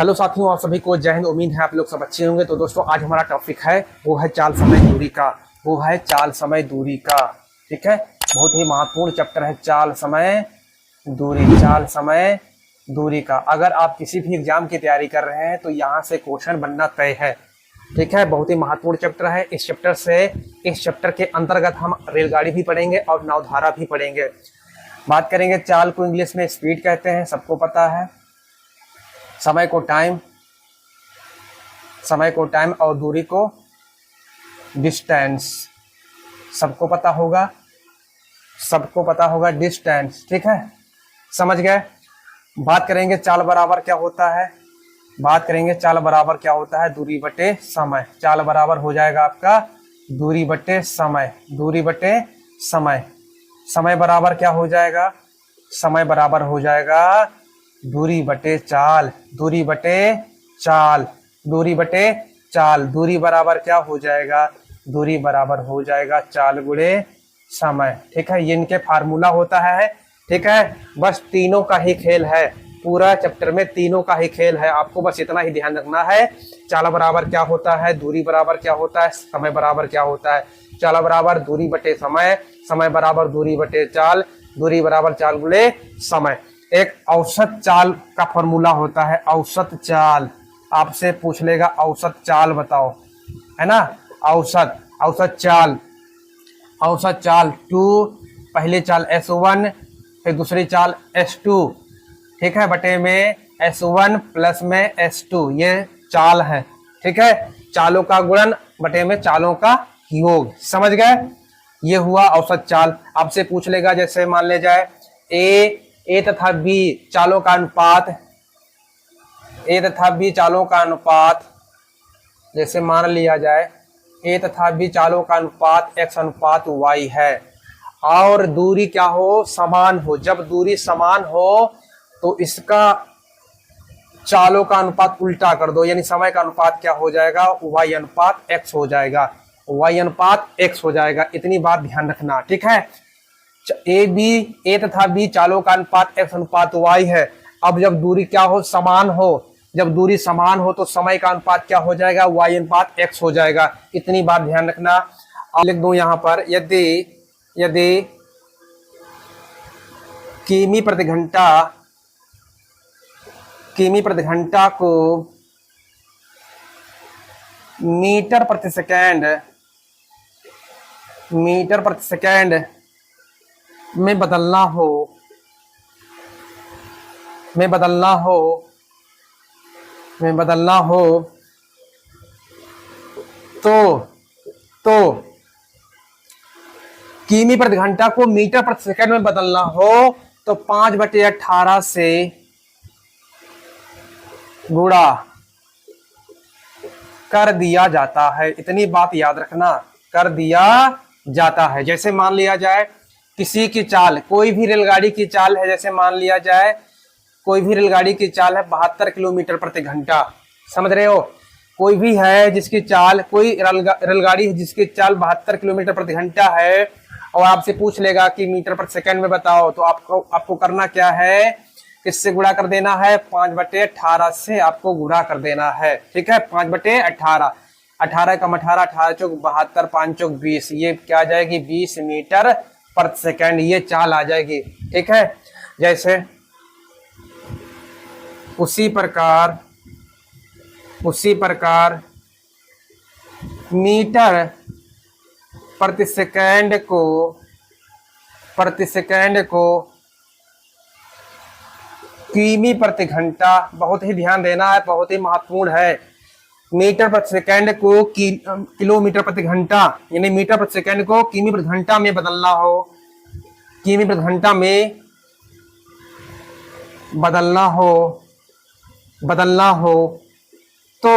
Hello साथियों, आप सभी को जय हिंद। उम्मीद है आप लोग सब अच्छे होंगे। तो दोस्तों, आज हमारा टॉपिक है वो है चाल समय दूरी का। वो है चाल समय दूरी का। ठीक है, बहुत ही महत्वपूर्ण चैप्टर है चाल समय दूरी। चाल समय दूरी का अगर आप किसी भी एग्जाम की तैयारी कर रहे हैं तो यहाँ से क्वेश्चन बनना तय है। ठीक है, बहुत ही महत्वपूर्ण चैप्टर है। इस चैप्टर के अंतर्गत हम रेलगाड़ी भी पढ़ेंगे और नौधारा भी पढ़ेंगे। बात करेंगे, चाल को इंग्लिश में स्पीड कहते हैं, सबको पता है। समय को टाइम और दूरी को डिस्टेंस, सबको पता होगा डिस्टेंस। ठीक है, समझ गए। बात करेंगे चाल बराबर क्या होता है। दूरी बटे समय। चाल बराबर हो जाएगा आपका दूरी बटे समय। समय बराबर क्या हो जाएगा? समय बराबर हो जाएगा दूरी बटे चाल। दूरी बराबर क्या हो जाएगा? दूरी बराबर हो जाएगा चाल गुणे समय। ठीक है, ये इनके फार्मूला होता है। ठीक है, बस तीनों का ही खेल है। पूरा चैप्टर में तीनों का ही खेल है। आपको बस इतना ही ध्यान रखना है, चाल बराबर क्या होता है, दूरी बराबर क्या होता है, समय बराबर क्या होता है। चाल बराबर दूरी बटे समय, समय बराबर दूरी बटे चाल, दूरी बराबर चाल गुणे समय। एक औसत चाल का फॉर्मूला होता है, औसत चाल। आपसे पूछ लेगा औसत चाल बताओ, है ना। औसत चाल टू, पहली चाल S1 फिर दूसरी चाल S2। ठीक है, बटे में S1 प्लस में S2, ये चाल है। ठीक है, चालों का गुणन बटे में चालों का योग। समझ गए, ये हुआ औसत चाल। आपसे पूछ लेगा, जैसे मान ले जाए ए तथा बी चालों का अनुपात, जैसे मान लिया जाए ए तथा बी चालों का अनुपात x अनुपात y है, और दूरी क्या हो? समान हो। जब दूरी समान हो तो इसका चालों का अनुपात उल्टा कर दो, यानी समय का अनुपात क्या हो जाएगा? y अनुपात x हो जाएगा। इतनी बात ध्यान रखना। ठीक है, ए तथा बी चालों का अनुपात x अनुपात y है। अब जब दूरी क्या हो? समान हो। जब दूरी समान हो तो समय का अनुपात क्या हो जाएगा? y अनुपात x हो जाएगा। इतनी बात ध्यान रखना। अब लिख दूं यहाँ पर, यदि किमी प्रति घंटा को मीटर प्रति सेकेंड में बदलना हो तो किमी प्रति घंटा को मीटर प्रति सेकंड में बदलना हो तो 5/18 से गुणा कर दिया जाता है। इतनी बात याद रखना, कर दिया जाता है। जैसे मान लिया जाए किसी की चाल, कोई भी रेलगाड़ी की चाल है, जैसे मान लिया जाए कोई भी रेलगाड़ी की चाल है 72 किलोमीटर प्रति घंटा। समझ रहे हो, कोई भी है जिसकी चाल, कोई रेलगाड़ी है जिसकी चाल 72 किलोमीटर प्रति घंटा है, और आपसे पूछ लेगा कि मीटर प्रति सेकंड में बताओ, तो आपको करना क्या है? किससे गुणा कर देना है? 5/18 से आपको गुणा कर देना है। ठीक है, 5/18, 18 कम 18, 18 चौक 72, 5 चौक 20, ये क्या आ जाएगी? 20 मीटर प्रति सेकंड, ये चाल आ जाएगी। ठीक है, जैसे उसी प्रकार मीटर प्रति सेकंड को किमी प्रति घंटा, बहुत ही ध्यान देना है, बहुत ही महत्वपूर्ण है। मीटर प्रति सेकंड को किलोमीटर प्रति घंटा, यानी मीटर प्रति सेकंड को किमी प्रति घंटा में बदलना हो तो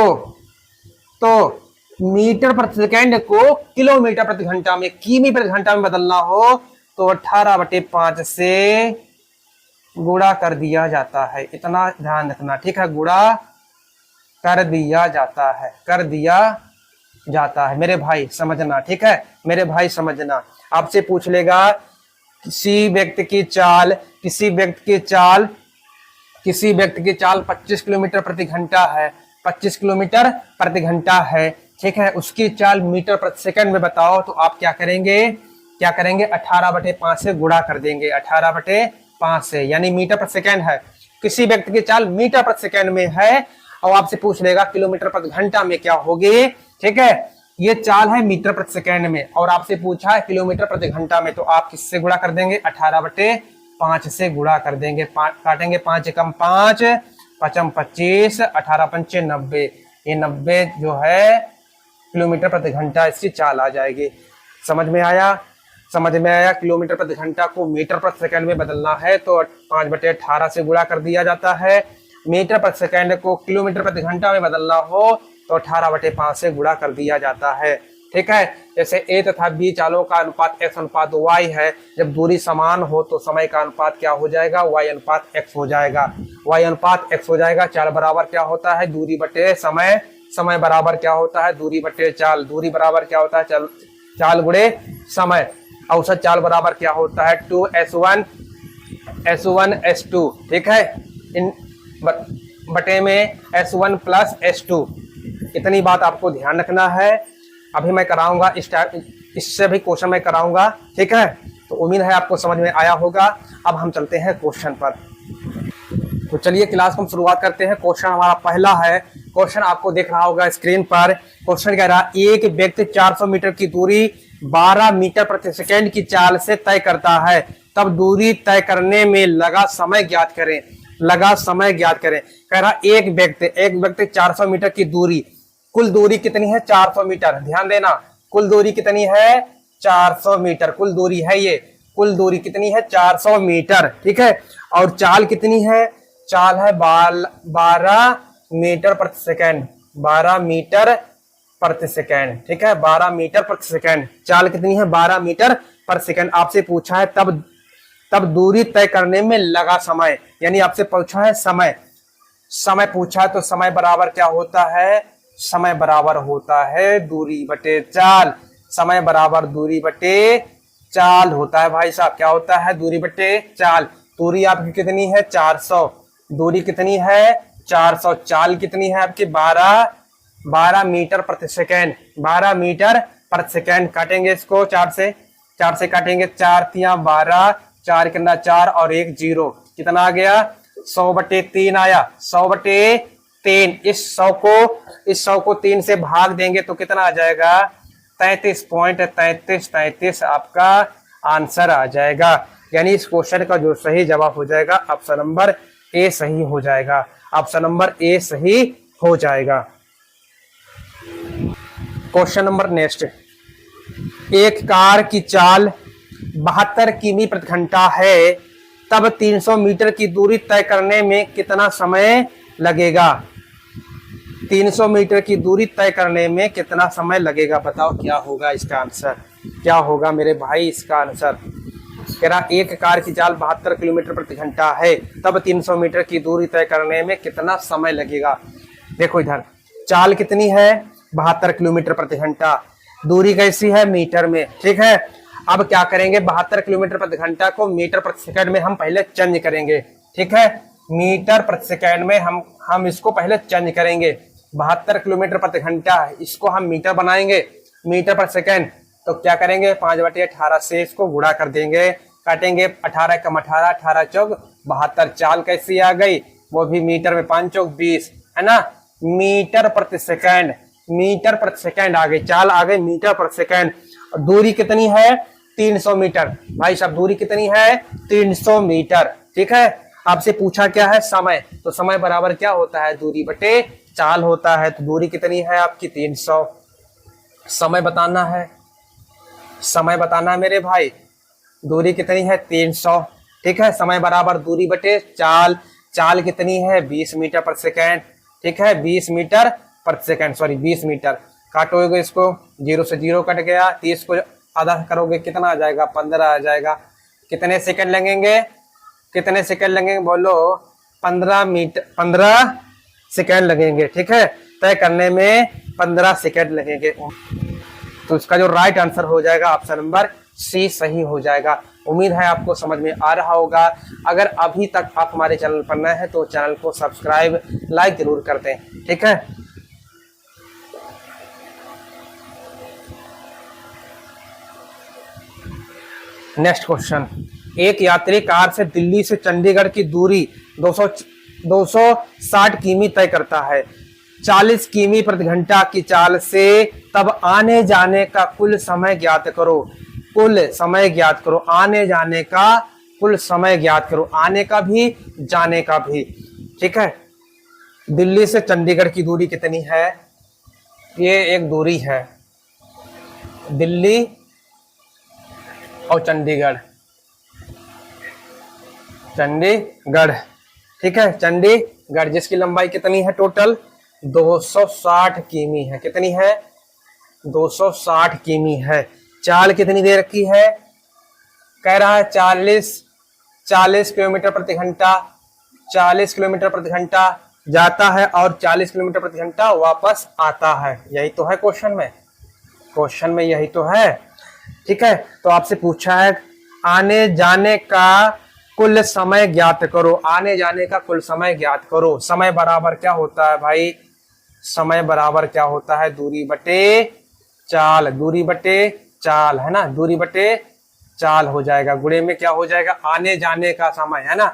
मीटर प्रति सेकंड को किलोमीटर प्रति घंटा में, किमी प्रति घंटा में बदलना हो तो 18/5 से गुणा कर दिया जाता है। इतना ध्यान रखना। ठीक है, गुणा कर दिया जाता है मेरे भाई, समझना। ठीक है मेरे भाई, समझना। आपसे पूछ लेगा किसी व्यक्ति की चाल किसी व्यक्ति की चाल 25 किलोमीटर प्रति घंटा है, 25 किलोमीटर प्रति घंटा है, ठीक है, उसकी चाल मीटर प्रति सेकंड में बताओ, तो आप क्या करेंगे, 18/5 से गुणा कर देंगे, 18/5 से, यानी मीटर प्रति सेकंड है। किसी व्यक्ति की चाल मीटर प्रति सेकंड में है और आपसे पूछ लेगा किलोमीटर प्रति घंटा में क्या होगी, ठीक है। ये चाल है मीटर प्रति सेकंड में और आपसे पूछा है किलोमीटर प्रति घंटा में, तो आप किससे गुणा कर देंगे, 18/5 से गुणा कर देंगे। काटेंगे 5 एकम 5, 5 25, 18 पंचे 90, ये 90 जो है किलोमीटर प्रति घंटा इसकी चाल आ जाएगी। समझ में आया, समझ में आया। किलोमीटर प्रति घंटा को मीटर प्रति सेकंड में बदलना है तो 5/18 से गुणा कर दिया जाता है। मीटर प्रति सेकंड को किलोमीटर प्रति घंटा में बदलना हो तो 18/5 से गुणा कर दिया जाता है, ठीक है। जैसे ए तथा बी चालों का अनुपात x अनुपात y है, जब दूरी समान हो तो समय का अनुपात क्या हो जाएगा, y अनुपात x हो जाएगा, y अनुपात x हो जाएगा। चाल बराबर क्या होता है, दूरी बटे समय, समय बराबर क्या होता है, दूरी बटे चाल, दूरी बराबर क्या होता है, चाल गुणे समय। औसत चाल बराबर क्या होता है, 2s1 s2, ठीक है, इन बटे में s1 प्लस s2। इतनी बात आपको ध्यान रखना है। अभी मैं कराऊंगा इससे भी क्वेश्चन मैं कराऊंगा, ठीक है। तो उम्मीद है आपको समझ में आया होगा। अब हम चलते हैं क्वेश्चन पर। तो चलिए क्लास को हम शुरुआत करते हैं। क्वेश्चन हमारा पहला है, क्वेश्चन आपको देख रहा होगा स्क्रीन पर। क्वेश्चन कह रहा, एक व्यक्ति 400 मीटर की दूरी 12 मीटर प्रति सेकंड की चाल से तय करता है, तब दूरी तय करने में लगा समय ज्ञात करें, लगा समय ज्ञात करें। कह रहा एक व्यक्ति 400 मीटर की दूरी, कुल दूरी कितनी है, 400 मीटर। ध्यान देना, कुल दूरी कितनी है, 400 मीटर, कुल दूरी है ये, कुल दूरी कितनी है, 400 मीटर, ठीक है। और चाल कितनी है, चाल है 12 मीटर प्रति सेकंड, 12 मीटर प्रति सेकंड, ठीक है, 12 मीटर प्रति सेकंड। चाल कितनी है, 12 मीटर प्रति सेकंड। आपसे पूछा है तब दूरी तय करने में लगा समय, यानी आपसे पूछा है समय, समय पूछा है तो समय बराबर क्या होता है, समय बराबर होता है दूरी बटे चाल, समय बराबर दूरी बटे चाल होता है भाई साहब। क्या होता है, दूरी बटे चाल। दूरी आपकी कितनी है, 400, दूरी कितनी है, 400। चाल कितनी है आपकी, 12 मीटर प्रति सेकंड, 12 मीटर प्रति सेकंड। काटेंगे इसको 4 से काटेंगे, 4 तिया 12, 4 कितना 4 और 1 0, कितना आ गया, 100/3 आया, 100/3। इस 100 को 3 से भाग देंगे तो कितना आ जाएगा, 33.33 आपका आंसर आ जाएगा। यानी इस क्वेश्चन का जो सही जवाब हो जाएगा ऑप्शन नंबर ए सही हो जाएगा, ऑप्शन नंबर ए सही हो जाएगा। क्वेश्चन नंबर नेक्स्ट, एक कार की चाल 72 किमी प्रति घंटा है, तब 300 मीटर की दूरी तय करने में कितना समय लगेगा, 300 मीटर की दूरी तय करने में कितना समय लगेगा। बताओ क्या होगा इसका आंसर, क्या होगा मेरे भाई इसका आंसर। कह रहा एक कार की चाल 72 किलोमीटर प्रति घंटा है, तब 300 मीटर की दूरी तय करने में कितना समय लगेगा। देखो इधर चाल कितनी है, 72 किलोमीटर प्रति घंटा, दूरी कैसी है, मीटर में, ठीक है। अब क्या करेंगे, 72 किलोमीटर प्रति घंटा को मीटर प्रति सेकंड में हम पहले चेंज करेंगे, ठीक है। मीटर प्रति सेकंड में हम इसको पहले चेंज करेंगे। 72 किलोमीटर प्रति घंटा है, इसको हम मीटर बनाएंगे, मीटर प्रति सेकंड। तो क्या करेंगे, 5/18 से इसको गुणा कर देंगे, काटेंगे 18 कम 18, 18 चौक 72। चाल कैसी आ गई, वो भी मीटर में, 5 चौक 20, है ना, मीटर प्रति सेकंड, मीटर प्रति सेकंड आ गई, चाल आ गई मीटर प्रति सेकंड। दूरी कितनी है, 300 मीटर भाई साहब, दूरी कितनी है, 300 मीटर, ठीक है। आपसे पूछा क्या है, समय, तो समय बराबर क्या होता है, दूरी बटे चाल होता है। तो दूरी कितनी है आपकी, 300। समय बताना है, समय बताना है मेरे भाई, दूरी कितनी है, 300, ठीक है। समय बराबर दूरी बटे चाल, चाल कितनी है, 20 मीटर प्रति सेकंड, ठीक है, 20 मीटर प्रति सेकंड, सॉरी 20 मीटर। काटोगे इसको, 0 से 0 कट गया, 30 को आधा करोगे कितना आ जाएगा, 15 आ जाएगा। कितने सेकंड लगेंगे, कितने सेकंड लगेंगे बोलो, 15 सेकंड लगेंगे, ठीक है। तय करने में 15 सेकंड लगेंगे। तो इसका जो राइट आंसर हो जाएगा ऑप्शन नंबर सी सही हो जाएगा। उम्मीद है आपको समझ में आ रहा होगा। अगर अभी तक आप हमारे चैनल पर नए हैं तो चैनल को सब्सक्राइब लाइक जरूर कर दें, ठीक है। नेक्स्ट क्वेश्चन, एक यात्री कार से दिल्ली से चंडीगढ़ की दूरी 260 किमी तय करता है। 40 किमी प्रति घंटा की चाल से तब आने जाने का कुल समय ज्ञात करो। कुल समय ज्ञात करो, आने जाने का कुल समय ज्ञात करो, आने का भी जाने का भी, ठीक है। दिल्ली से चंडीगढ़ की दूरी कितनी है? ये एक दूरी है, दिल्ली और चंडीगढ़, चंडीगढ़, ठीक है, चंडीगढ़, जिसकी लंबाई कितनी है? टोटल 260 किमी है। कितनी है? 260 किमी है। चाल कितनी दे रखी है? कह रहा है 40 किलोमीटर प्रति घंटा, 40 किलोमीटर प्रति घंटा जाता है और 40 किलोमीटर प्रति घंटा वापस आता है। यही तो है क्वेश्चन में, क्वेश्चन में यही तो है, ठीक है। तो आपसे पूछा है आने जाने का कुल समय ज्ञात करो, आने जाने का कुल समय ज्ञात करो। समय बराबर क्या होता है भाई? समय बराबर क्या होता है? दूरी बटे चाल, दूरी बटे चाल, है ना, दूरी बटे चाल हो जाएगा। गुणे में क्या हो जाएगा? आने जाने का समय, है ना,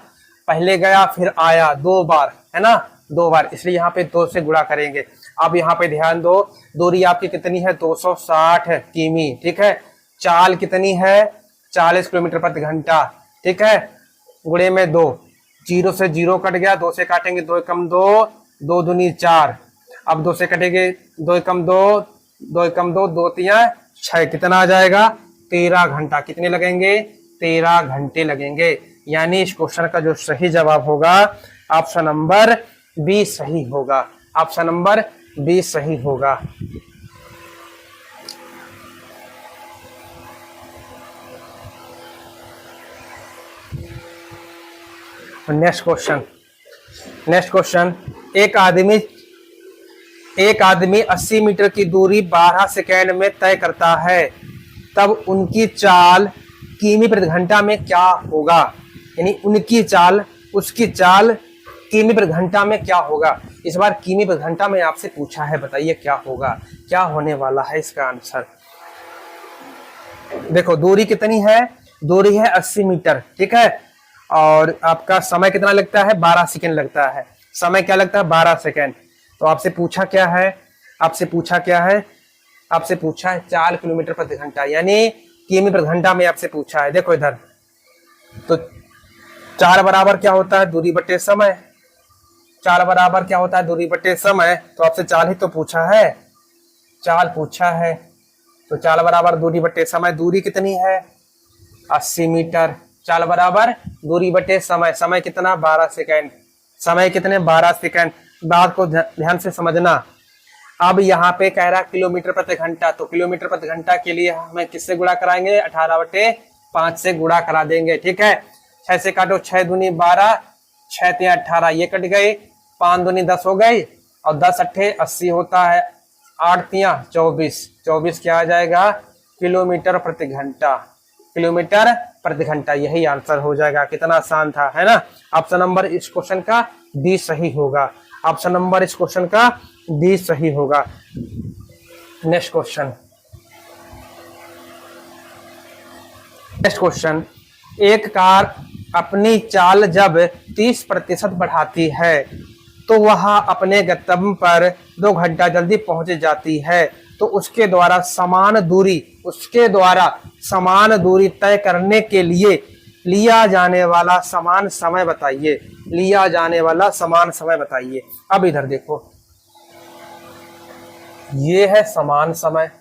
पहले गया फिर आया, 2 बार, है ना, 2 बार, इसलिए यहाँ पे 2 से गुणा करेंगे। अब यहाँ पे ध्यान दो, दूरी आपकी कितनी है? 260 किमी, ठीक है। चाल कितनी है? 40 किलोमीटर प्रति घंटा, ठीक है। गुणे में 2, 0 से 0 कट गया, 2 से काटेंगे 2 एकम 2, 2 दूनी 4, अब 2 से कटेंगे 2 एकम 2, 2 एकम 2, 2 तिया 6, कितना आ जाएगा? 13 घंटा। कितने लगेंगे? 13 घंटे लगेंगे। यानी इस क्वेश्चन का जो सही जवाब होगा ऑप्शन नंबर बी सही होगा, ऑप्शन नंबर बी सही होगा। नेक्स्ट क्वेश्चन, नेक्स्ट क्वेश्चन, एक आदमी 80 मीटर की दूरी 12 सेकेंड में तय करता है, तब उनकी चाल किमी प्रति घंटा में क्या होगा? यानी उनकी चाल, उसकी चाल किमी प्रति घंटा में क्या होगा? इस बार किमी प्रति घंटा में आपसे पूछा है, बताइए क्या होगा, क्या होने वाला है इसका आंसर। देखो दूरी कितनी है? दूरी है 80 मीटर, ठीक है, और आपका समय कितना लगता है? 12 सेकेंड लगता है। समय क्या लगता है? 12 सेकेंड। तो आपसे पूछा क्या है? आपसे पूछा क्या है? आपसे पूछा है 4 किलोमीटर प्रति घंटा, यानी किमी प्रति घंटा में आपसे पूछा है। देखो इधर, तो 4 बराबर क्या होता है? दूरी बटे समय। 4 बराबर क्या होता है? दूरी बटे समय। तो आपसे चाल ही तो पूछा है, चाल पूछा है, तो चाल बराबर दूरी बटे समय। दूरी कितनी है? 80 मीटर। चाल बराबर दूरी बटे समय। समय कितना? 12 सेकेंड। समय कितने? 12 सेकेंड। बात को ध्यान से समझना। अब यहाँ पे कह रहा किलोमीटर प्रति घंटा, तो किलोमीटर प्रति घंटा के लिए हमें किससे गुणा कराएंगे? 18/5 से गुणा करा देंगे, ठीक है। 6 से काटो, 6 दूनी 12, 6 तिया 18, ये कट गई, 5 दूनी 10 हो गई, और 10 अट्ठे 80 होता है, 8 तिया 24, 24 क्या आ जाएगा? किलोमीटर प्रति घंटा, किलोमीटर प्रति घंटा। यही आंसर हो जाएगा। कितना आसान था, है ना। ऑप्शन नंबर इस क्वेश्चन का डी सही होगा, ऑप्शन नंबर इस क्वेश्चन का डी सही होगा। नेक्स्ट क्वेश्चन, नेक्स्ट क्वेश्चन, एक कार अपनी चाल जब 30% बढ़ाती है तो वह अपने गंतव्य पर 2 घंटा जल्दी पहुंच जाती है, तो उसके द्वारा समान दूरी तय करने के लिए लिया जाने वाला समान समय बताइए, लिया जाने वाला समान समय बताइए। अब इधर देखो, ये है समान समय,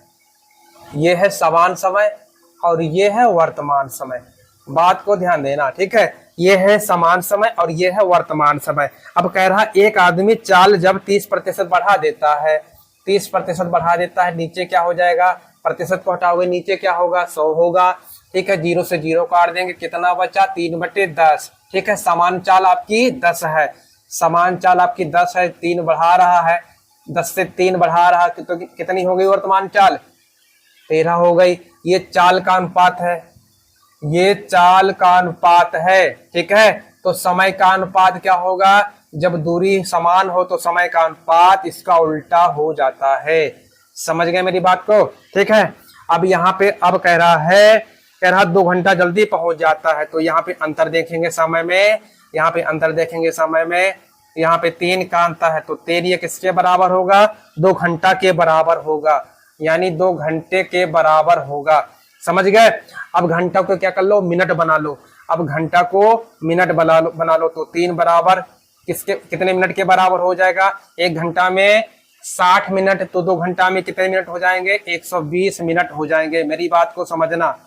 ये है समान समय, और ये है वर्तमान समय। बात को ध्यान देना, ठीक है। ये है समान समय और ये है वर्तमान समय। अब कह रहा एक आदमी चाल जब 30% बढ़ा देता है, 30% बढ़ा देता है, नीचे क्या हो जाएगा? प्रतिशत को हटाओगे, नीचे क्या होगा? 100 होगा, ठीक है। 0 से 0 काट देंगे, कितना बचा? 3/10, ठीक है। समान चाल आपकी 10 है, समान चाल आपकी 10 है, 3 बढ़ा रहा है, 10 से 3 बढ़ा रहा है, तो कितनी हो गई वर्तमान चाल? 13 हो गई। ये चाल का अनुपात है, ये चाल का अनुपात है, ठीक है। तो समय का अनुपात क्या होगा, जब दूरी समान हो तो समय का अनुपात इसका उल्टा हो जाता है। समझ गए मेरी बात को, ठीक है। अब यहाँ पे अब कह रहा 2 घंटा जल्दी पहुंच जाता है, तो यहाँ पे अंतर देखेंगे समय में, यहाँ पे अंतर देखेंगे समय में, यहाँ पे 3 का अंतर है, तो 3 ये किसके बराबर होगा, 2 घंटा के बराबर होगा, यानी 2 घंटे के बराबर होगा। समझ गए। अब घंटा को क्या कर लो, मिनट बना लो। अब घंटा को मिनट बना लो तो 3 बराबर किसके कितने मिनट के बराबर हो जाएगा, 1 घंटा में 60 मिनट, तो 2 घंटा में कितने मिनट हो जाएंगे, 120 मिनट हो जाएंगे। मेरी बात को समझना,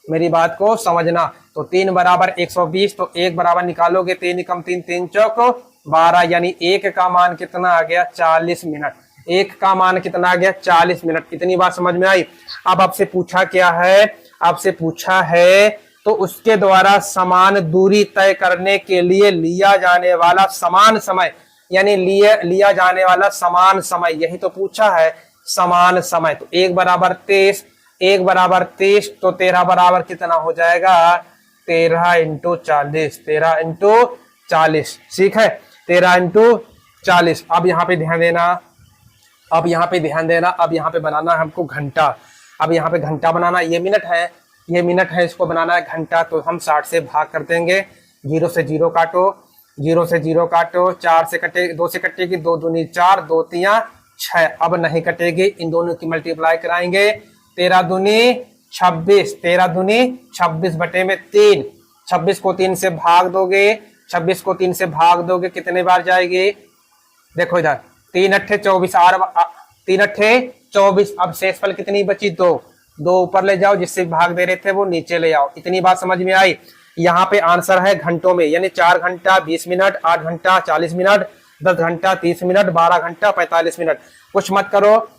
मेरी बात को समझना। तो 3 बराबर 120, तो 1 बराबर निकालोगे 3 कम 3 3 चौक 12, यानी 1 का मान कितना आ गया, 40 मिनट। 1 का मान कितना आ गया, 40 मिनट। इतनी बात समझ में आई। अब आपसे पूछा क्या है, आपसे पूछा है तो उसके द्वारा समान दूरी तय करने के लिए लिया जाने वाला समान समय, यानी लिया जाने वाला समान समय, यही तो पूछा है, समान समय। तो 1 बराबर 23, 1 बराबर 23, तो 13 बराबर कितना हो जाएगा, 13 इंटू 40, 13 इंटू 40, ठीक है, 13 इंटू 40। अब यहाँ पे ध्यान देना, अब यहाँ पे ध्यान देना, अब यहाँ पे बनाना है हमको घंटा। अब यहाँ पे घंटा बनाना, ये मिनट है, ये मिनट है, इसको बनाना है घंटा। तो हम 60 से भाग कर देंगे, 0 से 0 काटो, 0 से 0 काटो, 4 से कटे, 2 से कटेगी, 2 दूनी 4, 2 तिया 6, अब नहीं कटेगी, इन दोनों की मल्टीप्लाई कराएंगे, 13 दूनी 26, 13 दूनी 26 बटे में 3, 26 को 3 से भाग दोगे, 26 को 3 से भाग दोगे, कितने बार जाएगी, देखो इधर 3 अट्ठे 24, 3 अट्ठे 24, अब शेषफल कितनी बची, 2 ऊपर ले जाओ, जिससे भाग दे रहे थे वो नीचे ले आओ। इतनी बात समझ में आई। यहाँ पे आंसर है घंटों में, यानी 4 घंटा 20 मिनट, 8 घंटा 40 मिनट, 10 घंटा 30 मिनट, 12 घंटा 45 मिनट। कुछ मत करो,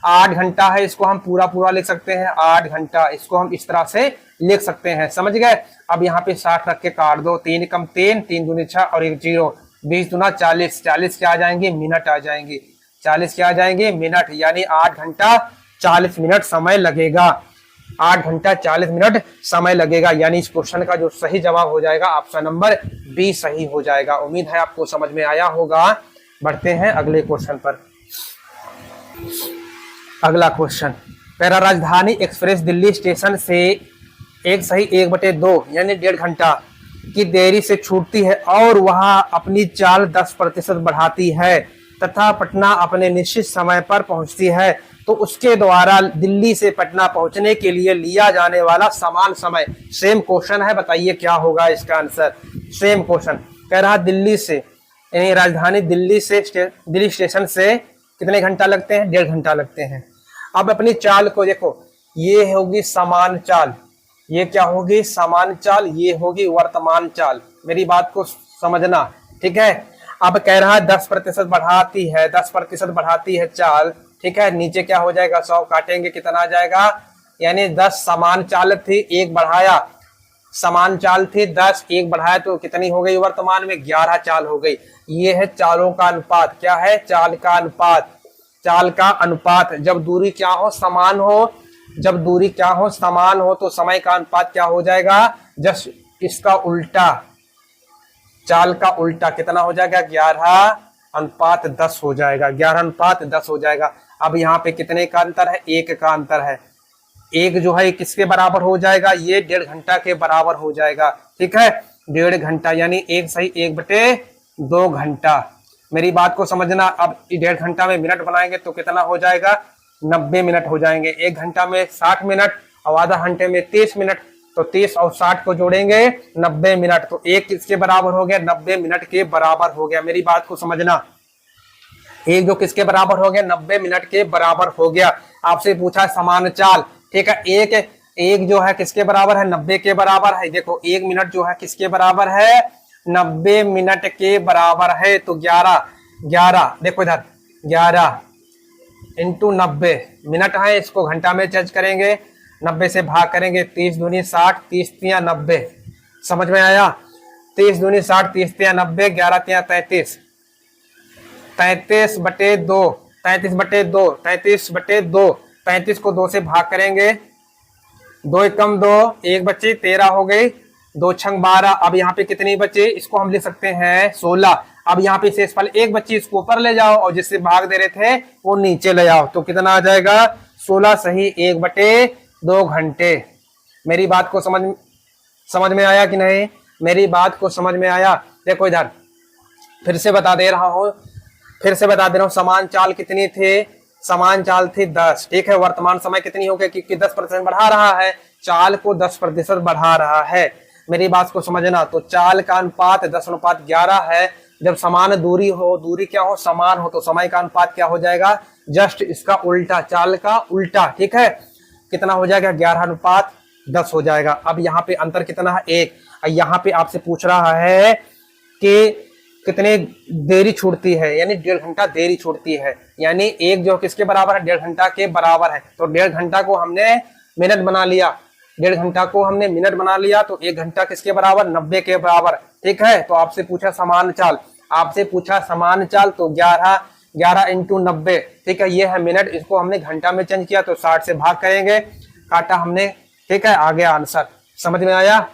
8 घंटा है, इसको हम पूरा लिख सकते हैं, 8 घंटा, इसको हम इस तरह से लिख सकते हैं। समझ गए। अब यहाँ पे 60 रख के काट दो, 3 कम 3, 3 दूनी 6 और 1 0, 20 दूना 40, 40 क्या आ जाएंगे, मिनट आ जाएंगे, 40 क्या आ जाएंगे, मिनट, यानी 8 घंटा 40 मिनट समय लगेगा, 8 घंटा 40 मिनट समय लगेगा। यानी इस क्वेश्चन का जो सही जवाब हो जाएगा ऑप्शन नंबर बी सही हो जाएगा। उम्मीद है आपको समझ में आया होगा। बढ़ते हैं अगले क्वेश्चन पर। अगला क्वेश्चन, पैरा राजधानी एक्सप्रेस दिल्ली स्टेशन से 1/2 यानी 1.5 घंटा की देरी से छूटती है और वह अपनी चाल 10% बढ़ाती है तथा पटना अपने निश्चित समय पर पहुंचती है, तो उसके द्वारा दिल्ली से पटना पहुंचने के लिए लिया जाने वाला समान समय। सेम क्वेश्चन है, बताइए क्या होगा इसका आंसर। सेम क्वेश्चन कह रहा दिल्ली से, यानी राजधानी दिल्ली स्टेशन से कितने घंटा लगते हैं, 1.5 घंटा लगते हैं। अब अपनी चाल को देखो, ये होगी समान चाल, ये क्या होगी, समान चाल, ये होगी वर्तमान चाल। मेरी बात को समझना, ठीक है। अब कह रहा है 10% बढ़ाती है, 10% बढ़ाती है चाल, ठीक है। नीचे क्या हो जाएगा, 100 काटेंगे, कितना आ जाएगा, यानी 10 समान चाल थी, 1 बढ़ाया, समान चाल थी 10, 1 बढ़ाया तो कितनी हो गई, वर्तमान में 11 चाल हो गई। ये है चालों का अनुपात। क्या है, चाल का अनुपात। चाल का अनुपात, जब दूरी क्या हो, समान हो, जब दूरी क्या हो, समान हो, तो समय का अनुपात क्या हो जाएगा, जस्ट इसका उल्टा, चाल का उल्टा कितना हो जाएगा, 11:10 हो जाएगा, 11:10 हो जाएगा। अब यहाँ पे कितने का अंतर है, 1 का अंतर है। 1 जो है किसके बराबर हो जाएगा, ये 1.5 घंटा के बराबर हो जाएगा, ठीक है। 1.5 घंटा यानी 1/2 घंटा। मेरी बात को समझना। अब 1.5 घंटा में मिनट बनाएंगे तो कितना हो जाएगा, 90 मिनट हो जाएंगे। 1 घंटा में 60 मिनट और आधा घंटे में 30 मिनट, तो 30 और 60 को जोड़ेंगे 90 मिनट, तो 1 किसके बराबर हो गया, 90 मिनट के बराबर हो गया। मेरी बात को समझना, 1 जो किसके बराबर हो गया, 90 मिनट के बराबर हो गया। आपसे पूछा समान चाल, ठीक है। एक जो है किसके बराबर है, 90 के बराबर है। देखो 1 मिनट जो है किसके बराबर है, 90 मिनट के बराबर है। तो 11 देखो इधर 11 इंटू 90 मिनट है, इसको घंटा में चेंज करेंगे, 90 से भाग करेंगे, 30 दूनी 60, 30 तिया 90। समझ में आया, 30 दूनी 60, 30 तिया 90, 11 तिया 33, 33/2, 33/2, 33 को 2 से भाग करेंगे, 2 एकम 2, 1 बची 13 हो गई, 2 छंग 12। अब यहाँ पे कितनी बची, इसको हम लिख सकते हैं 16। अब यहाँ पे शेषफल 1 बची, इसको ऊपर ले जाओ और जिससे भाग दे रहे थे वो नीचे ले आओ, तो कितना आ जाएगा 16 सही 1/2 घंटे। मेरी बात को समझ में आया कि नहीं, मेरी बात को समझ में आया। देखो इधर फिर से बता दे रहा हूँ, समान चाल कितनी थे, समान चाल थी 10, ठीक है। वर्तमान समय कितनी हो गई, क्योंकि 10% बढ़ा रहा है, चाल को 10% बढ़ा रहा है। मेरी बात को समझना, तो चाल का अनुपात 10:11 है। जब समान दूरी हो, दूरी क्या हो, समान हो, तो समय का अनुपात क्या हो जाएगा, जस्ट इसका उल्टा, चाल का उल्टा, ठीक है। कितना हो जाएगा 11:10 हो जाएगा। अब यहाँ पे अंतर कितना है 1। यहाँ पे आपसे पूछ रहा है कि कितने देरी छूटती है, यानी 1.5 घंटा देरी छूटती है, यानी 1 जो किसके बराबर है, 1.5 घंटा के बराबर है। तो 1.5 घंटा को हमने मिनट बना लिया, 1.5 घंटा को हमने मिनट बना लिया, तो 1 घंटा किसके बराबर, 90 के बराबर, ठीक है। तो आपसे पूछा समान चाल, तो 11 इंटू 90, ठीक है, ये है मिनट। इसको हमने घंटा में चेंज किया तो 60 से भाग करेंगे, काटा हमने, ठीक है, आ गया आंसर। समझ में आया।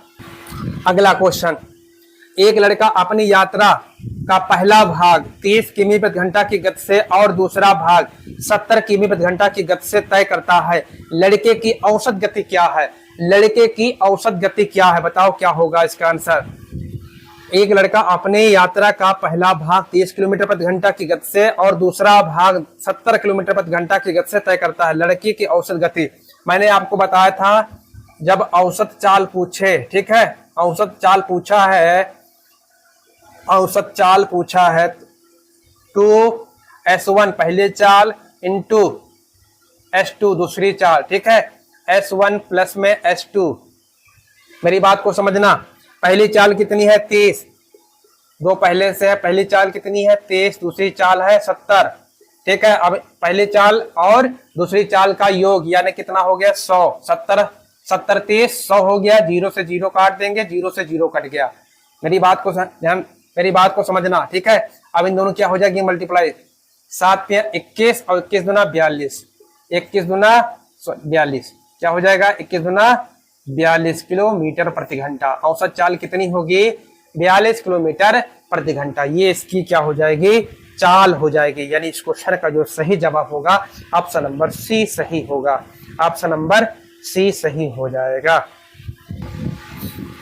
अगला क्वेश्चन, एक लड़का अपनी यात्रा का पहला भाग 30 किमी प्रति घंटा की गति से और दूसरा भाग 70 किमी प्रति घंटा की गति से तय करता है। लड़के की औसत गति क्या है, लड़के की औसत गति क्या है, बताओ क्या होगा इसका आंसर। एक लड़का अपने यात्रा का पहला भाग 30 किलोमीटर प्रति घंटा की गति से और दूसरा भाग 70 किलोमीटर प्रति घंटा की गति से तय करता है। लड़के की औसत गति, मैंने आपको बताया था जब औसत चाल पूछे, ठीक है, औसत चाल पूछा है 2S1 पहली चाल इंटू S2 दूसरी चाल, ठीक है, S1 प्लस में S2। मेरी बात को समझना, पहली चाल कितनी है 30, 2 पहले से है, पहली चाल कितनी है 30, दूसरी चाल है 70, ठीक है। अब पहली चाल और दूसरी चाल का योग यानी कितना हो गया 100, 70 30 100 हो गया, 0 से 0 काट देंगे, 0 से 0 कट गया। मेरी बात को समझना, ठीक है। अब इन दोनों क्या हो जाएगी मल्टीप्लाई, 7 × 21 और 21 दूना 42, 21 दूना 42, क्या हो जाएगा 21 दूना 42 किलोमीटर प्रति घंटा। औसत चाल कितनी होगी 42 किलोमीटर प्रति घंटा। ये इसकी क्या हो जाएगी, चाल हो जाएगी, यानी इस क्वेश्चन का जो सही जवाब होगा ऑप्शन नंबर सी सही होगा, ऑप्शन नंबर सी सही हो जाएगा।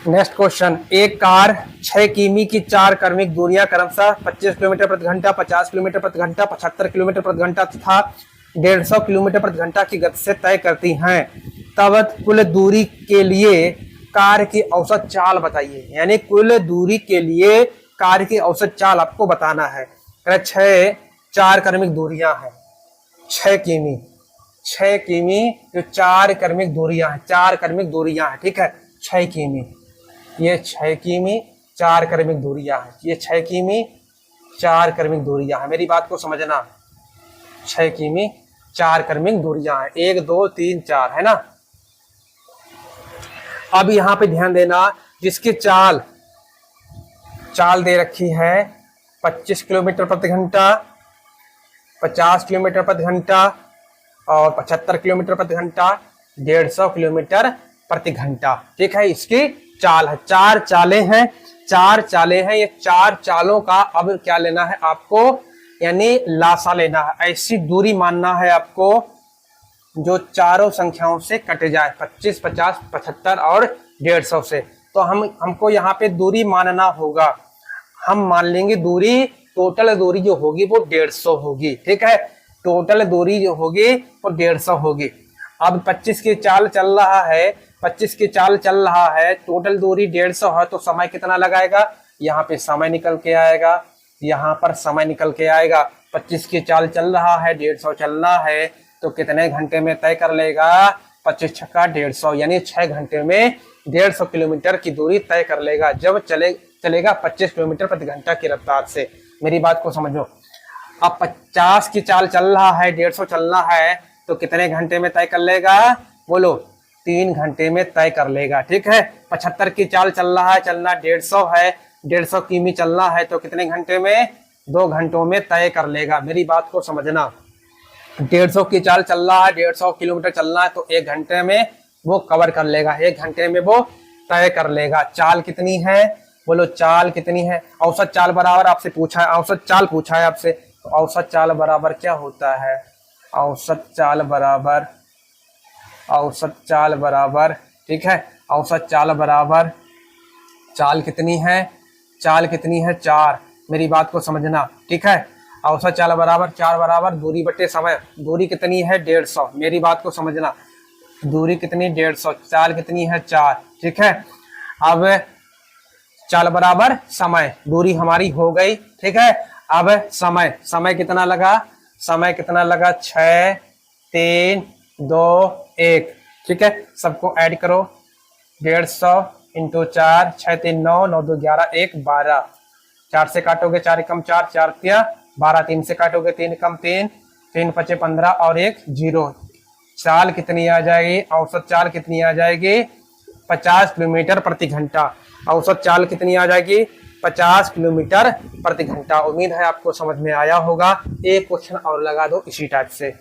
नेक्स्ट क्वेश्चन, एक कार 6 किमी की 4 क्रमिक दूरियां क्रमशः 25 किलोमीटर प्रति घंटा, 50 किलोमीटर प्रति घंटा, 75 किलोमीटर प्रति घंटा तथा 150 किलोमीटर प्रति घंटा की गति से तय करती हैं, तब कुल दूरी के लिए कार की औसत चाल बताइए। यानी कुल दूरी के लिए कार की औसत चाल आपको बताना है। 6 4 क्रमिक दूरियां हैं, 6 किमी जो 4 क्रमिक दूरियां हैं, 4 क्रमिक दूरियां हैं, ठीक है, 6 किमी, ये 6 किमी 4 क्रमिक दूरियां हैं, ये 6 किमी 4 क्रमिक दूरियां हैं। मेरी बात को समझना, 6 किमी 4 क्रमिक दूरियां हैं, 1 2 3 4 है ना। अब यहाँ पे ध्यान देना, जिसकी चाल दे रखी है 25 किलोमीटर प्रति घंटा, 50 किलोमीटर प्रति घंटा और 75 किलोमीटर प्रति घंटा, 150 किलोमीटर प्रति घंटा, ठीक है, इसकी चाल है। 4 चालें हैं, ये 4 चालों का अब क्या लेना है आपको, यानी लासा लेना है। ऐसी दूरी मानना है आपको जो चारों संख्याओं से कटे जाए, 25 50 75 और 150 से। तो हमको यहाँ पे दूरी मानना होगा, हम मान लेंगे दूरी, टोटल दूरी जो होगी वो 150 होगी, ठीक है, टोटल दूरी जो होगी वो 150 होगी। अब 25 की चाल चल रहा है, टोटल दूरी 150 है, तो समय कितना लगाएगा, यहाँ पे समय निकल के आएगा, यहाँ पर समय निकल के आएगा। 25 की चाल चल रहा है, 150 चलना है, तो कितने घंटे में तय कर लेगा, 25 छक्का 150, यानी 6 घंटे में 150 किलोमीटर की दूरी तय कर लेगा, जब चलेगा 25 किलोमीटर प्रति घंटा की रफ्तार से। मेरी बात को समझो, अब 50 की चाल चल रहा है, 150 चलना है, तो कितने घंटे में तय कर लेगा, बोलो 3 घंटे में तय कर लेगा, ठीक है। 75 की चाल चल रहा है, चलना 150 है, 150 किमी चलना है, तो कितने घंटे में, 2 घंटों में तय कर लेगा। मेरी बात को समझना, 150 की चाल चल रहा है, 150 किलोमीटर चलना है, तो 1 घंटे में वो कवर कर लेगा, 1 घंटे में वो तय कर लेगा। चाल कितनी है, बोलो चाल कितनी है। औसत चाल बराबर आपसे पूछा है, औसत चाल पूछा है आपसे, तो औसत चाल बराबर क्या होता है, औसत चाल बराबर, औसत चाल बराबर, ठीक है, औसत चाल बराबर, चाल कितनी है, चाल कितनी है 4, मेरी बात को समझना, ठीक है। औसत चाल बराबर 4 बराबर दूरी बटे समय, दूरी कितनी है 150, मेरी बात को समझना, दूरी कितनी 150, चाल कितनी है 4, ठीक है। अब चाल बराबर समय, दूरी हमारी हो गई, ठीक है। अब समय, समय कितना लगा, समय कितना लगा 6 3 2 1, ठीक है। सबको ऐड करो, 150 इंटू 4, 6 3 9, 9 2 11, 1 12, 4 से काटोगे 4 एकम 4, 4 तिया 12, 3 से काटोगे 3 एकम 3, 3 पचे 15 और 1 0। चाल कितनी आ जाएगी, औसत चाल कितनी आ जाएगी 50 किलोमीटर प्रति घंटा। औसत चाल कितनी आ जाएगी 50 किलोमीटर प्रति घंटा। उम्मीद है आपको समझ में आया होगा। एक क्वेश्चन और लगा दो इसी टाइप से।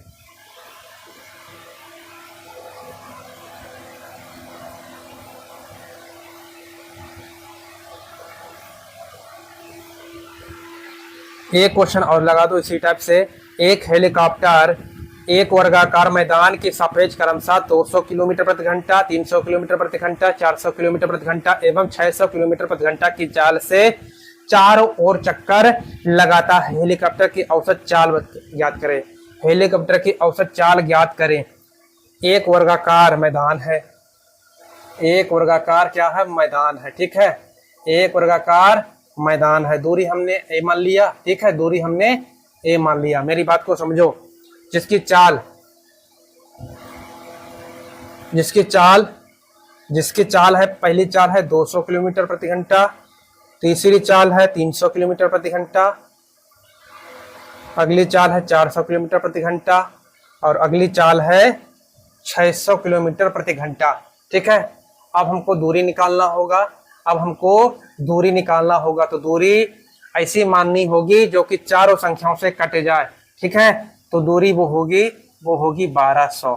एक क्वेश्चन और लगा दो इसी टाइप से। एक हेलीकॉप्टर एक वर्गाकार मैदान के सापेक्ष क्रमशः 200 किलोमीटर प्रति घंटा, 300 किलोमीटर प्रति घंटा, 400 किलोमीटर प्रति घंटा एवं 600 किलोमीटर प्रति घंटा की चाल से चारों ओर चक्कर लगाता है। हेलीकॉप्टर की औसत चाल ज्ञात करें। हेलीकॉप्टर की औसत चाल ज्ञात करें। एक वर्गाकार मैदान है, एक वर्गाकार क्या है मैदान है, ठीक है। एक वर्गाकार मैदान है, दूरी हमने ए मान लिया, ठीक है, दूरी हमने ए मान लिया। मेरी बात को समझो। जिसकी चाल है, पहली चाल है 200 किलोमीटर प्रति घंटा, तीसरी चाल है 300 किलोमीटर प्रति घंटा, अगली चाल है 400 किलोमीटर प्रति घंटा और अगली चाल है 600 किलोमीटर प्रति घंटा, ठीक है। अब हमको दूरी निकालना होगा, तो दूरी ऐसी माननी होगी जो कि चारों संख्याओं से कट जाए, ठीक है। तो दूरी वो होगी 1200।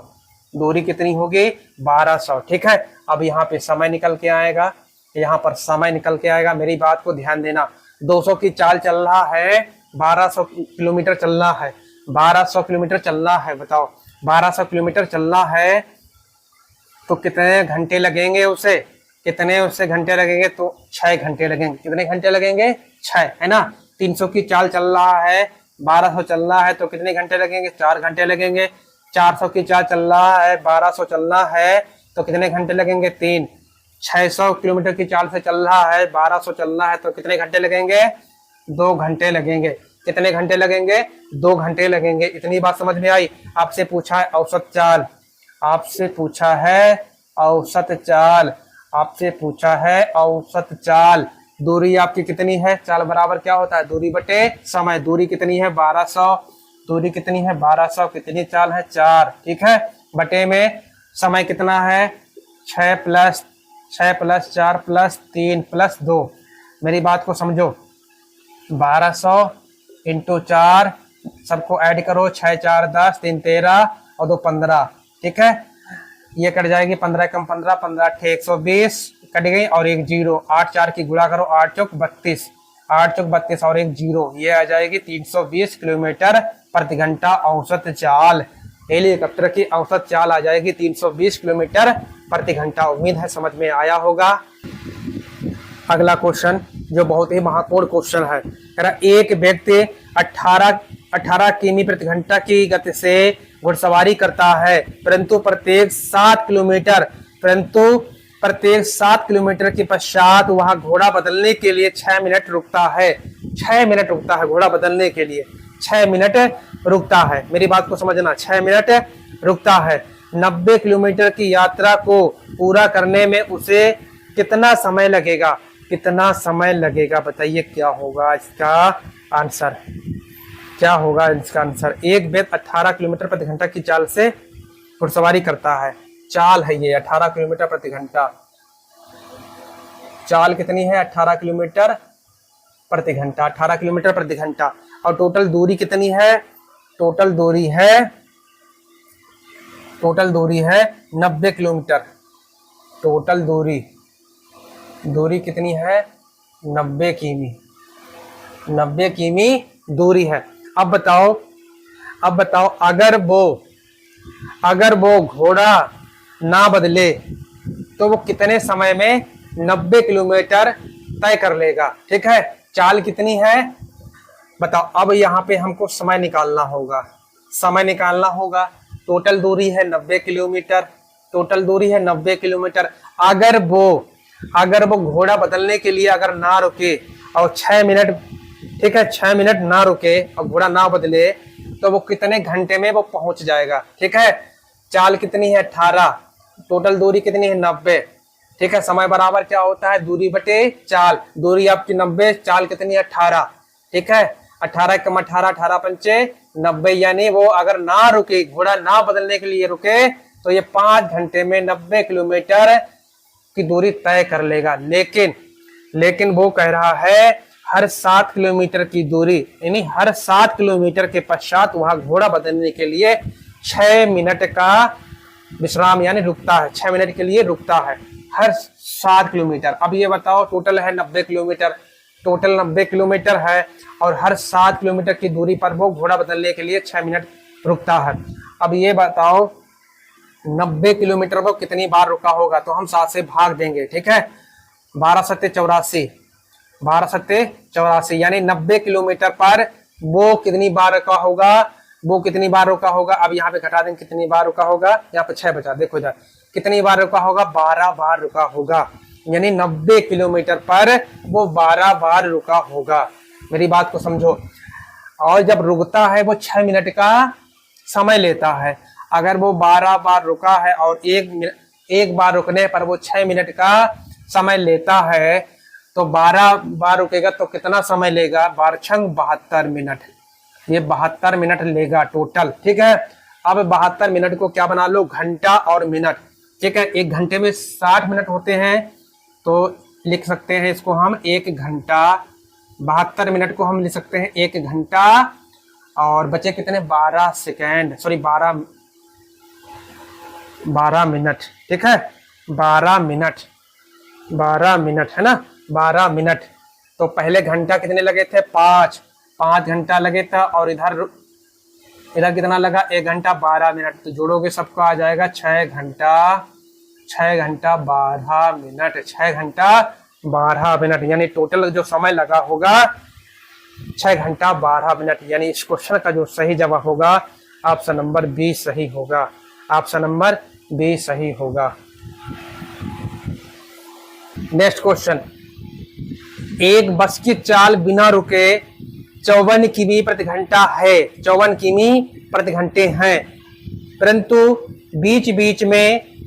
दूरी कितनी होगी 1200, ठीक है। अब यहाँ पे समय निकल के आएगा, यहाँ पर समय निकल के आएगा। मेरी बात को ध्यान देना। 200 की चाल चल रहा है, 1200 किलोमीटर चलना है, 1200 किलोमीटर चलना है। बताओ 1200 किलोमीटर चलना है तो कितने घंटे लगेंगे उसे, घंटे लगेंगे, तो 6 घंटे लगेंगे। कितने घंटे लगेंगे 6, है ना। 300 की चाल चल रहा है, 1200 चलना है तो कितने घंटे लगेंगे 4 घंटे लगेंगे। 400 की चाल चल रहा है, 1200 चलना है तो कितने घंटे लगेंगे 3। 600 किलोमीटर की चाल से चल रहा है, 1200 चलना है तो कितने घंटे लगेंगे 2 घंटे लगेंगे। कितने घंटे लगेंगे 2 घंटे लगेंगे। इतनी बात समझ में आई। आपसे पूछा है औसत चाल, आपसे पूछा है औसत चाल, आपसे पूछा है औसत चाल। दूरी आपकी कितनी है, चाल बराबर क्या होता है दूरी बटे समय। दूरी कितनी है 1200, दूरी कितनी है 1200, कितनी चाल है 4, ठीक है। बटे में समय कितना है 6 प्लस 4 प्लस 3 प्लस 2। मेरी बात को समझो। 1200 इंटू 4, सबको ऐड करो, 6 4 10, 3 13 और 2 15, ठीक है। ये कट जाएगी, 15 कम 15, 15 8 120 कट गई और 1 0। 8 4 की गुणा करो, 8 चौक 32, 8 चौक 32 और 1 0, ये आ जाएगी 320 किलोमीटर प्रति घंटा औसत चाल। हेलीकॉप्टर की औसत चाल आ जाएगी 320 किलोमीटर प्रति घंटा। उम्मीद है समझ में आया होगा। अगला क्वेश्चन जो बहुत ही महत्वपूर्ण क्वेश्चन है, एक व्यक्ति 18 किमी प्रति घंटा की गति से घुड़सवारी करता है, परंतु प्रत्येक 7 किलोमीटर के पश्चात वह घोड़ा बदलने के लिए 6 मिनट रुकता है। 6 मिनट रुकता है घोड़ा बदलने के लिए, 6 मिनट रुकता है। मेरी बात को समझना, 6 मिनट रुकता है। 90 किलोमीटर की यात्रा को पूरा करने में उसे कितना समय लगेगा, कितना समय लगेगा? बताइए क्या होगा इसका आंसर, क्या होगा इसका आंसर। एक व्यक्ति 18 किलोमीटर प्रति घंटा की चाल से घुड़सवारी करता है। चाल है ये 18 किलोमीटर प्रति घंटा। चाल कितनी है 18 किलोमीटर प्रति घंटा, 18 किलोमीटर प्रति घंटा। और टोटल दूरी कितनी है, टोटल दूरी है 90 किलोमीटर। टोटल दूरी, दूरी कितनी है? 90 किमी, 90 किमी दूरी है। अब बताओ अगर वो घोड़ा ना बदले तो वो कितने समय में 90 किलोमीटर तय कर लेगा? ठीक है, चाल कितनी है बताओ। अब यहाँ पे हमको समय निकालना होगा। टोटल दूरी है 90 किलोमीटर, टोटल दूरी है 90 किलोमीटर। अगर वो घोड़ा बदलने के लिए अगर ना रुके और 6 मिनट, ठीक है, 6 मिनट ना रुके और घोड़ा ना बदले तो वो कितने घंटे में वो पहुंच जाएगा? ठीक है, चाल कितनी है? 18, टोटल दूरी कितनी है? 90। ठीक है, समय बराबर क्या होता है? दूरी बटे चाल। दूरी आपकी 90, चाल कितनी है? 18। ठीक है, 18 कम 18, 18 पंचे 90, यानी वो अगर ना रुके, घोड़ा ना बदलने के लिए रुके तो ये 5 घंटे में 90 किलोमीटर की दूरी तय कर लेगा। लेकिन वो कह रहा है हर 7 किलोमीटर की दूरी, यानी हर 7 किलोमीटर के पश्चात वहां घोड़ा बदलने के लिए 6 मिनट का विश्राम यानी रुकता है, 6 मिनट के लिए रुकता है हर 7 किलोमीटर। अब ये बताओ, टोटल है 90 किलोमीटर, टोटल 90 किलोमीटर है और हर 7 किलोमीटर की दूरी पर वो घोड़ा बदलने के लिए 6 मिनट रुकता है। अब ये बताओ 90 किलोमीटर वो कितनी बार रुका होगा? तो हम 7 से भाग देंगे। ठीक है, 12 सत्ते 84, 12 सत्ते 84, यानी 90 किलोमीटर पर वो कितनी बार रुका होगा? अब यहाँ पे घटा देंगे, कितनी बार रुका होगा? यहाँ पे 6 बचा, देखो इधर कितनी बार रुका होगा? 12 बार रुका होगा, यानी 90 किलोमीटर पर वो 12 बार रुका होगा। मेरी बात को समझो। और जब रुकता है वो 6 मिनट का समय लेता है। अगर वो 12 बार रुका है और एक बार रुकने पर वो 6 मिनट का समय लेता है तो 12 बार रुकेगा तो कितना समय लेगा? 12 छंग 72 मिनट, ये 72 मिनट लेगा टोटल। ठीक है, अब 72 मिनट को क्या बना लो? घंटा और मिनट। ठीक है, 1 घंटे में 60 मिनट होते हैं तो लिख सकते हैं इसको हम 1 घंटा, 72 मिनट को हम लिख सकते हैं 1 घंटा और बचे कितने? 12 सेकेंड, सॉरी 12 मिनट। ठीक है, 12 मिनट है ना, 12 मिनट। तो पहले घंटा कितने लगे थे? 5 घंटा लगे था और इधर कितना लगा? 1 घंटा 12 मिनट। तो जोड़ोगे सबको आ जाएगा 6 घंटा 12 मिनट, 6 घंटा 12 मिनट, यानी टोटल जो समय लगा होगा 6 घंटा 12 मिनट। यानी इस क्वेश्चन का जो सही जवाब होगा ऑप्शन नंबर बी सही होगा, ऑप्शन नंबर बी सही होगा। नेक्स्ट क्वेश्चन, एक बस की चाल बिना रुके 54 किमी प्रति घंटा है, 54 किमी प्रति घंटे हैं, परंतु बीच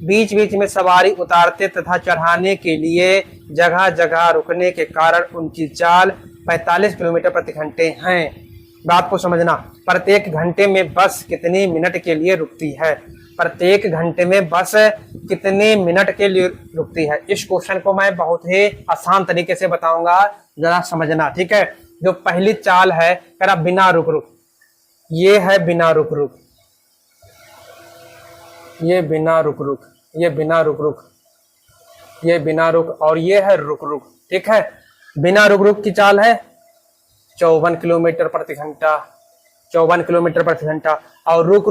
बीच में सवारी उतारते तथा चढ़ाने के लिए जगह जगह रुकने के कारण उनकी चाल 45 किलोमीटर प्रति घंटे हैं। बात को समझना, प्रत्येक घंटे में बस कितने मिनट के लिए रुकती है? प्रत्येक घंटे में बस कितने मिनट के लिए रुकती है? इस क्वेश्चन को मैं बहुत ही आसान तरीके से बताऊंगा, जरा समझना। ठीक है, जो पहली चाल है करा बिना रुक रुक, ये है बिना रुक रुक, ये बिना रुक रुक, ये बिना रुक रुक, ये बिना रुक और ये है रुक रुक। ठीक है, बिना रुक रुक की चाल है 54 किलोमीटर प्रति घंटा, 54 किलोमीटर प्रति घंटा। और रुक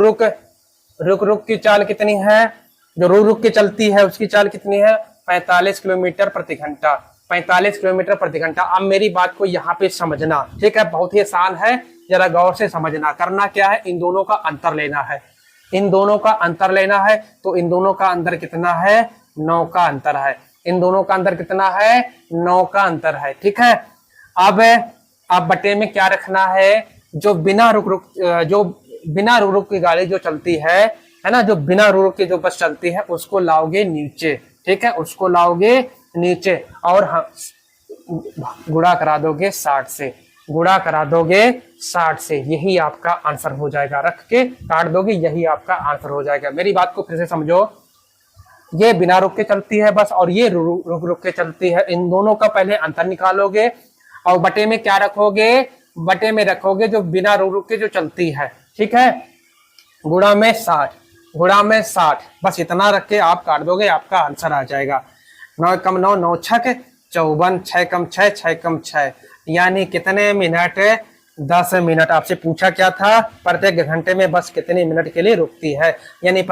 रुक की चाल कितनी है? जो रुक रुक के चलती है उसकी चाल कितनी है? 45 किलोमीटर प्रति घंटा, 45 किलोमीटर प्रति घंटा। अब मेरी बात को यहाँ पे समझना। ठीक है, बहुत ही आसान है, जरा गौर से समझना। करना क्या है? इन दोनों का अंतर लेना है, इन दोनों का अंतर लेना है। तो इन दोनों का अंतर कितना है? 9 का अंतर है। इन दोनों का अंतर कितना है? 9 का अंतर है। ठीक है, अब बटे में क्या रखना है? जो बिना रुक रुक की गाड़ी जो चलती है ना, जो बिना रुक रुक की जो बस चलती है उसको लाओगे नीचे। ठीक है, उसको लाओगे नीचे और गुणा करा दोगे 60 से, गुणा करा दोगे 60 से, यही आपका आंसर हो जाएगा। रख के काट दोगे, यही आपका आंसर हो जाएगा। मेरी बात को फिर से समझो, ये बिना रुक के चलती है बस और ये रुक रुक के चलती है। इन दोनों का पहले अंतर निकालोगे और बटे में क्या रखोगे? बटे में रखोगे जो बिना रुक रुक के जो चलती है। ठीक है, गुणा में 60, गुणा में 60, बस इतना रख के आप काट दोगे, आपका आंसर आ जाएगा। 9 कम 9, 9 छक 54, 6 कम 6, 6 कम 6, यानी कितने मिनट? 10 मिनट। आपसे पूछा क्या था? प्रत्येक घंटे में बस कितने मिनट के लिए रुकती है, यानी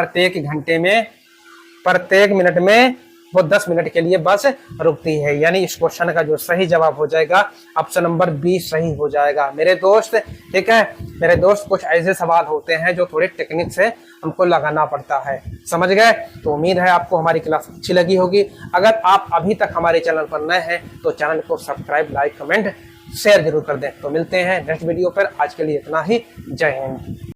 प्रत्येक मिनट में वो 10 मिनट के लिए बस रुकती है। यानी इस क्वेश्चन का जो सही जवाब हो जाएगा ऑप्शन नंबर बी सही हो जाएगा मेरे दोस्त। ठीक है मेरे दोस्त, कुछ ऐसे सवाल होते हैं जो थोड़े टेक्निक से हमको लगाना पड़ता है, समझ गए? तो उम्मीद है आपको हमारी क्लास अच्छी लगी होगी। अगर आप अभी तक हमारे चैनल पर नए हैं तो चैनल को सब्सक्राइब, लाइक, कमेंट, शेयर जरूर कर दें। तो मिलते हैं नेक्स्ट वीडियो पर। आज के लिए इतना ही। जय हिंद।